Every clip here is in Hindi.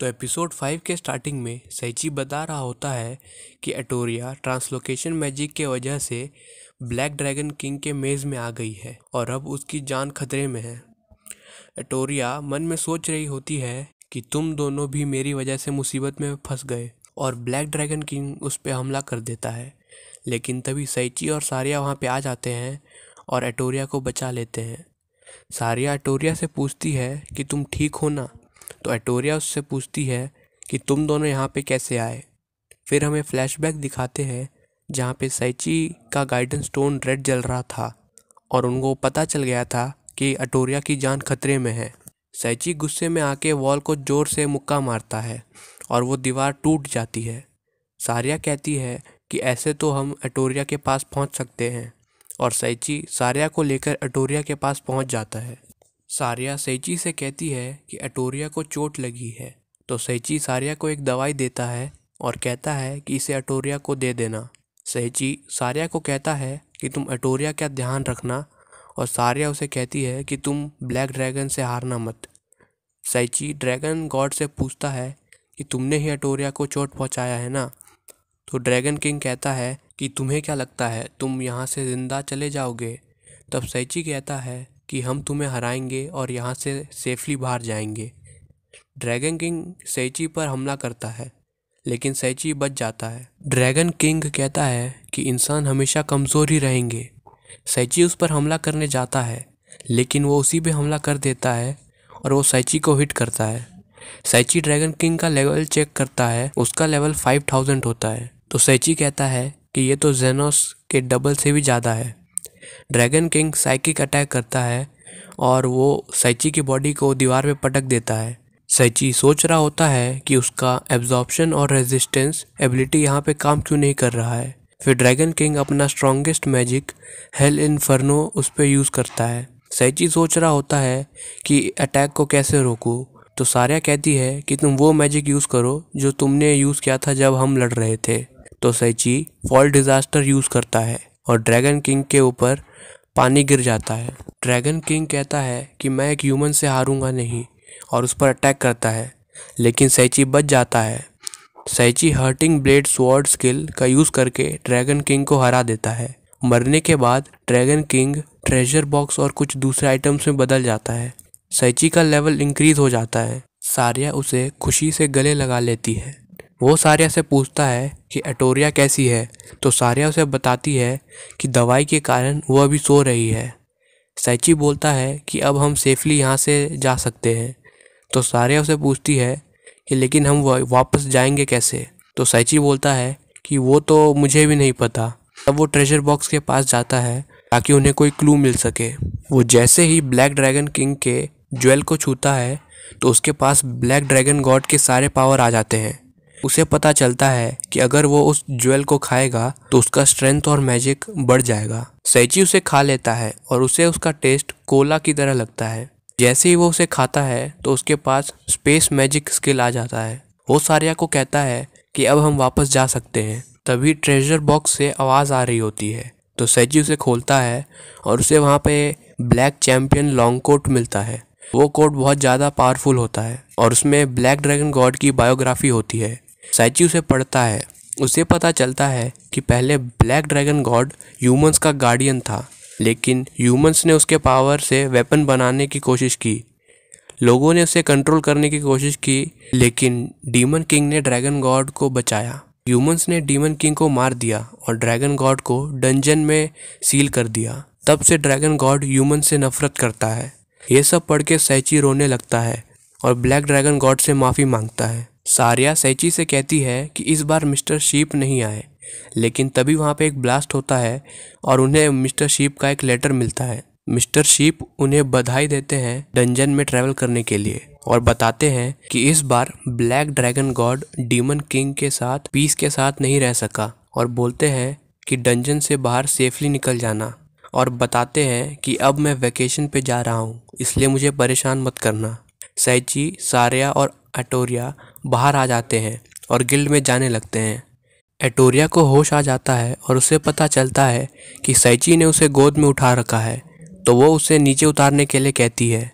तो एपिसोड 5 के स्टार्टिंग में सैची बता रहा होता है कि एटोरिया ट्रांसलोकेशन मैजिक के वजह से ब्लैक ड्रैगन किंग के मेज में आ गई है और अब उसकी जान खतरे में है। एटोरिया मन में सोच रही होती है कि तुम दोनों भी मेरी वजह से मुसीबत में फंस गए और ब्लैक ड्रैगन किंग उस पर हमला कर देता है। लेकिन तभी सैची और सारिया वहाँ पे आ जाते हैं और एटोरिया को बचा लेते हैं। सारिया एटोरिया से पूछती है कि तुम ठीक हो ना, तो एटोरिया उससे पूछती है कि तुम दोनों यहाँ पे कैसे आए। फिर हमें फ्लैशबैक दिखाते हैं जहाँ पे सैची का गाइडेंस स्टोन रेड जल रहा था और उनको पता चल गया था कि एटोरिया की जान खतरे में है। सैची गुस्से में आके वॉल को जोर से मुक्का मारता है और वो दीवार टूट जाती है। सारिया कहती है कि ऐसे तो हम एटोरिया के पास पहुँच सकते हैं और सैची सारिया को लेकर एटोरिया के पास पहुँच जाता है। सारिया सैची से कहती है कि एटोरिया को चोट लगी है, तो सैची सारिया को एक दवाई देता है और कहता है कि इसे एटोरिया को दे देना। सैची सारिया को कहता है कि तुम एटोरिया का ध्यान रखना और सारिया उसे कहती है कि तुम ब्लैक ड्रैगन से हारना मत। सैची ड्रैगन गॉड से पूछता है कि तुमने ही एटोरिया को चोट पहुंचाया है ना, तो ड्रैगन किंग कहता है कि तुम्हें क्या लगता है तुम यहाँ से ज़िंदा चले जाओगे। तब सैची कहता है कि हम तुम्हें हराएंगे और यहाँ से सेफली बाहर जाएंगे। ड्रैगन किंग सैची पर हमला करता है लेकिन सैची बच जाता है। ड्रैगन किंग कहता है कि इंसान हमेशा कमज़ोर ही रहेंगे। सैची उस पर हमला करने जाता है लेकिन वो उसी पे हमला कर देता है और वो सैची को हिट करता है। सैची ड्रैगन किंग का लेवल चेक करता है, उसका लेवल 5000 होता है। तो सैची कहता है कि ये तो जेनोस के डबल से भी ज़्यादा है। ड्रैगन किंग साइकिक अटैक करता है और वो सैची की बॉडी को दीवार पे पटक देता है। सैची सोच रहा होता है कि उसका एब्जॉर्प्शन और रेजिस्टेंस एबिलिटी यहाँ पे काम क्यों नहीं कर रहा है। फिर ड्रैगन किंग अपना स्ट्रॉन्गेस्ट मैजिक हेल इन्फर्नो उस पर यूज़ करता है। सैची सोच रहा होता है कि अटैक को कैसे रोकूं, तो सारिया कहती है कि तुम वो मैजिक यूज़ करो जो तुमने यूज़ किया था जब हम लड़ रहे थे। तो सैची फॉल डिजास्टर यूज़ करता है और ड्रैगन किंग के ऊपर पानी गिर जाता है। ड्रैगन किंग कहता है कि मैं एक ह्यूमन से हारूंगा नहीं और उस पर अटैक करता है, लेकिन सैची बच जाता है। सैची हर्टिंग ब्लेड स्वॉर्ड स्किल का यूज़ करके ड्रैगन किंग को हरा देता है। मरने के बाद ड्रैगन किंग ट्रेजर बॉक्स और कुछ दूसरे आइटम्स में बदल जाता है। सैची का लेवल इंक्रीज हो जाता है। सारिया उसे खुशी से गले लगा लेती है। वो सारिया से पूछता है कि एटोरिया कैसी है, तो सारिया उसे बताती है कि दवाई के कारण वो अभी सो रही है। सैची बोलता है कि अब हम सेफली यहाँ से जा सकते हैं। तो सारिया उसे पूछती है कि लेकिन हम वापस जाएंगे कैसे। तो सैची बोलता है कि वो तो मुझे भी नहीं पता। तब वो ट्रेजर बॉक्स के पास जाता है ताकि उन्हें कोई क्लू मिल सके। वो जैसे ही ब्लैक ड्रैगन किंग के ज्वेल को छूता है तो उसके पास ब्लैक ड्रैगन गॉड के सारे पावर आ जाते हैं। उसे पता चलता है कि अगर वो उस ज्वेल को खाएगा तो उसका स्ट्रेंथ और मैजिक बढ़ जाएगा। सैची उसे खा लेता है और उसे उसका टेस्ट कोला की तरह लगता है। जैसे ही वो उसे खाता है तो उसके पास स्पेस मैजिक स्किल आ जाता है। वो सारिया को कहता है कि अब हम वापस जा सकते हैं। तभी ट्रेजर बॉक्स से आवाज़ आ रही होती है, तो सैची उसे खोलता है और उसे वहाँ पे ब्लैक चैम्पियन लॉन्ग कोट मिलता है। वो कोट बहुत ज़्यादा पावरफुल होता है और उसमें ब्लैक ड्रैगन गॉड की बायोग्राफी होती है। सैची उसे पढ़ता है। उसे पता चलता है कि पहले ब्लैक ड्रैगन गॉड ह्यूमंस का गार्डियन था, लेकिन ह्यूमंस ने उसके पावर से वेपन बनाने की कोशिश की। लोगों ने उसे कंट्रोल करने की कोशिश की, लेकिन डीमन किंग ने ड्रैगन गॉड को बचाया। ह्यूमंस ने डीमन किंग को मार दिया और ड्रैगन गॉड को डंजन में सील कर दिया। तब से ड्रैगन गॉड ह्यूमन से नफरत करता है। ये सब पढ़ के सैची रोने लगता है और ब्लैक ड्रैगन गॉड से माफ़ी मांगता है। सारिया सैची से कहती है कि इस बार मिस्टर शीप नहीं आए, लेकिन तभी वहाँ पे एक ब्लास्ट होता है और उन्हें मिस्टर शीप का एक लेटर मिलता है। मिस्टर शीप उन्हें बधाई देते हैं डंजन में ट्रैवल करने के लिए और बताते हैं कि इस बार black dragon god demon king के साथ पीस के साथ नहीं रह सका और बोलते हैं कि डंजन से बाहर सेफली निकल जाना और बताते हैं कि अब मैं वैकेशन पे जा रहा हूँ, इसलिए मुझे परेशान मत करना। सैची, सारिया और एटोरिया बाहर आ जाते हैं और गिल्ड में जाने लगते हैं। एटोरिया को होश आ जाता है और उसे पता चलता है कि सैची ने उसे गोद में उठा रखा है, तो वो उसे नीचे उतारने के लिए कहती है।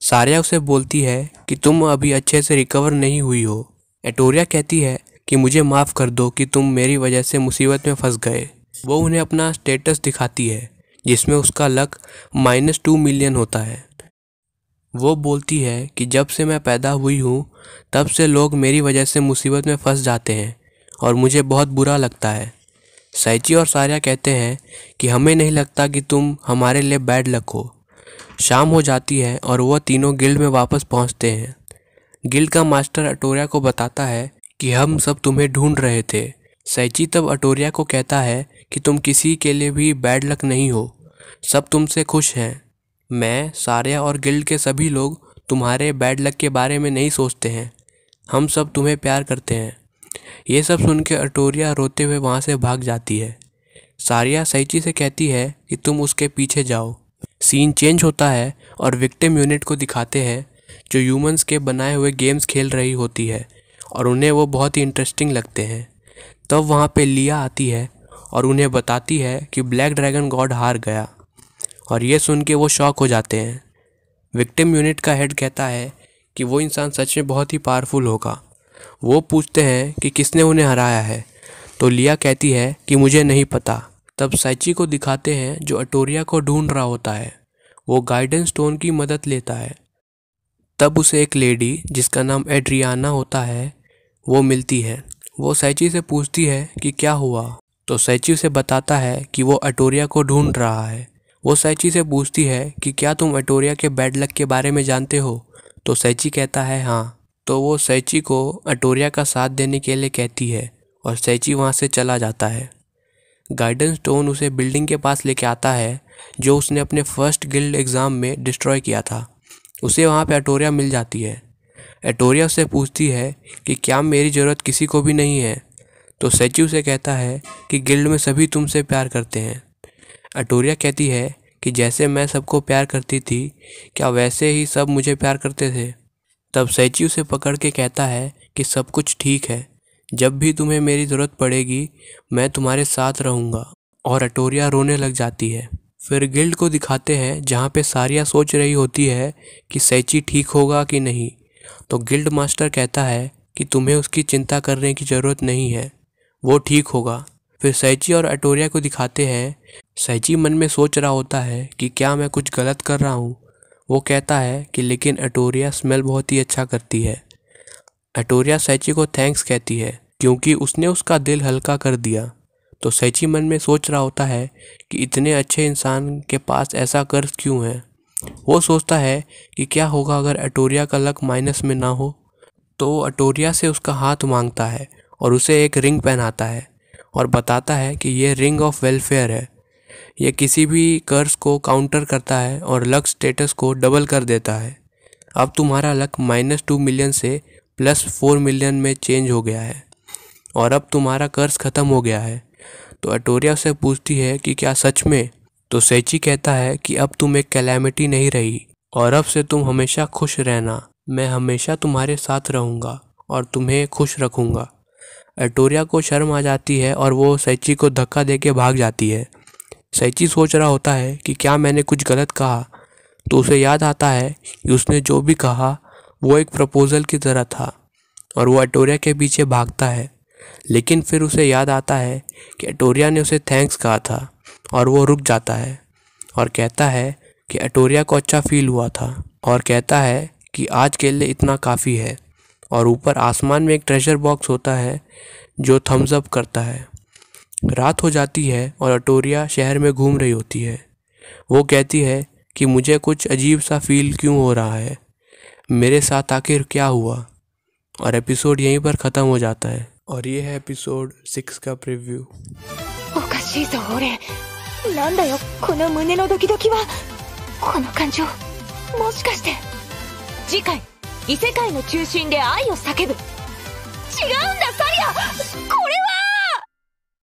सारिया उसे बोलती है कि तुम अभी अच्छे से रिकवर नहीं हुई हो। एटोरिया कहती है कि मुझे माफ़ कर दो कि तुम मेरी वजह से मुसीबत में फंस गए। वो उन्हें अपना स्टेटस दिखाती है जिसमें उसका लक -2 मिलियन होता है। वो बोलती है कि जब से मैं पैदा हुई हूँ तब से लोग मेरी वजह से मुसीबत में फंस जाते हैं और मुझे बहुत बुरा लगता है। साइची और सारिया कहते हैं कि हमें नहीं लगता कि तुम हमारे लिए बैड लक हो। शाम हो जाती है और वह तीनों गिल्ड में वापस पहुंचते हैं। गिल्ड का मास्टर एटोरिया को बताता है कि हम सब तुम्हें ढूंढ रहे थे। साइची तब एटोरिया को कहता है कि तुम किसी के लिए भी बैड लक नहीं हो, सब तुमसे खुश हैं। मैं, सारिया और गिल्ड के सभी लोग तुम्हारे बैड लक के बारे में नहीं सोचते हैं, हम सब तुम्हें प्यार करते हैं। ये सब सुन के एटोरिया रोते हुए वहाँ से भाग जाती है। सारिया साइची से कहती है कि तुम उसके पीछे जाओ। सीन चेंज होता है और विक्टिम यूनिट को दिखाते हैं जो ह्यूमंस के बनाए हुए गेम्स खेल रही होती है और उन्हें वो बहुत ही इंटरेस्टिंग लगते हैं। तब वहाँ पे लिया आती है और उन्हें बताती है कि ब्लैक ड्रैगन गॉड हार गया और ये सुन के वो शॉक हो जाते हैं। विक्टिम यूनिट का हेड कहता है कि वो इंसान सच में बहुत ही पावरफुल होगा। वो पूछते हैं कि किसने उन्हें हराया है, तो लिया कहती है कि मुझे नहीं पता। तब साइची को दिखाते हैं जो एटोरिया को ढूंढ रहा होता है। वो गाइडेंस स्टोन की मदद लेता है। तब उसे एक लेडी जिसका नाम एड्रियाना होता है वो मिलती है। वो साइची से पूछती है कि क्या हुआ, तो साइची उसे बताता है कि वो एटोरिया को ढूंढ रहा है। वो साइची से पूछती है कि क्या तुम एटोरिया के बैड लक के बारे में जानते हो, तो साइची कहता है हाँ। तो वो साइची को एटोरिया का साथ देने के लिए कहती है और साइची वहाँ से चला जाता है। गाइडेंस स्टोन उसे बिल्डिंग के पास लेके आता है जो उसने अपने फर्स्ट गिल्ड एग्ज़ाम में डिस्ट्रॉय किया था। उसे वहाँ पे एटोरिया मिल जाती है। एटोरिया उससे पूछती है कि क्या मेरी ज़रूरत किसी को भी नहीं है, तो साइची उसे कहता है कि गिल्ड में सभी तुमसे प्यार करते हैं। एटोरिया कहती है कि जैसे मैं सबको प्यार करती थी, क्या वैसे ही सब मुझे प्यार करते थे। तब साइची उसे पकड़ के कहता है कि सब कुछ ठीक है, जब भी तुम्हें मेरी ज़रूरत पड़ेगी मैं तुम्हारे साथ रहूँगा। और एटोरिया रोने लग जाती है। फिर गिल्ड को दिखाते हैं जहाँ पे सारिया सोच रही होती है कि साइची ठीक होगा कि नहीं, तो गिल्ड मास्टर कहता है कि तुम्हें उसकी चिंता करने की ज़रूरत नहीं है, वो ठीक होगा। फिर साइची और एटोरिया को दिखाते हैं। साइची मन में सोच रहा होता है कि क्या मैं कुछ गलत कर रहा हूँ। वो कहता है कि लेकिन एटोरिया स्मेल बहुत ही अच्छा करती है। एटोरिया साइची को थैंक्स कहती है क्योंकि उसने उसका दिल हल्का कर दिया। तो साइची मन में सोच रहा होता है कि इतने अच्छे इंसान के पास ऐसा कर्ज क्यों है। वो सोचता है कि क्या होगा अगर एटोरिया का लक माइनस में ना हो। तो वो एटोरिया से उसका हाथ मांगता है और उसे एक रिंग पहनाता है और बताता है कि ये रिंग ऑफ वेलफेयर है। ये किसी भी कर्ज को काउंटर करता है और लक स्टेटस को डबल कर देता है। अब तुम्हारा लक -2 मिलियन से +4 मिलियन में चेंज हो गया है और अब तुम्हारा कर्ज ख़त्म हो गया है। तो एटोरिया से पूछती है कि क्या सच में, तो साइची कहता है कि अब तुम एक कैलेमिटी नहीं रही और अब से तुम हमेशा खुश रहना, मैं हमेशा तुम्हारे साथ रहूँगा और तुम्हें खुश रखूँगा। एटोरिया को शर्म आ जाती है और वो साइची को धक्का देके भाग जाती है। साइची सोच रहा होता है कि क्या मैंने कुछ गलत कहा, तो उसे याद आता है कि उसने जो भी कहा वो एक प्रपोजल की तरह था और वो एटोरिया के पीछे भागता है। लेकिन फिर उसे याद आता है कि एटोरिया ने उसे थैंक्स कहा था और वो रुक जाता है और कहता है कि एटोरिया को अच्छा फील हुआ था और कहता है कि आज के लिए इतना काफ़ी है। और ऊपर आसमान में एक ट्रेजर बॉक्स होता है जो थम्स अप करता है। रात हो जाती है और एटोरिया शहर में घूम रही होती है। वो कहती है कि मुझे कुछ अजीब सा फील क्यों हो रहा है, मेरे साथ आखिर क्या हुआ। और एपिसोड यहीं पर ख़त्म हो जाता है। और ये है एपिसोड 6 का प्रीव्यू। おかしいぞ俺、なんだよこの胸のドキドキは、この感情もしかして。次回異世界の中心で愛を叫ぶ。違うんだサリア、これは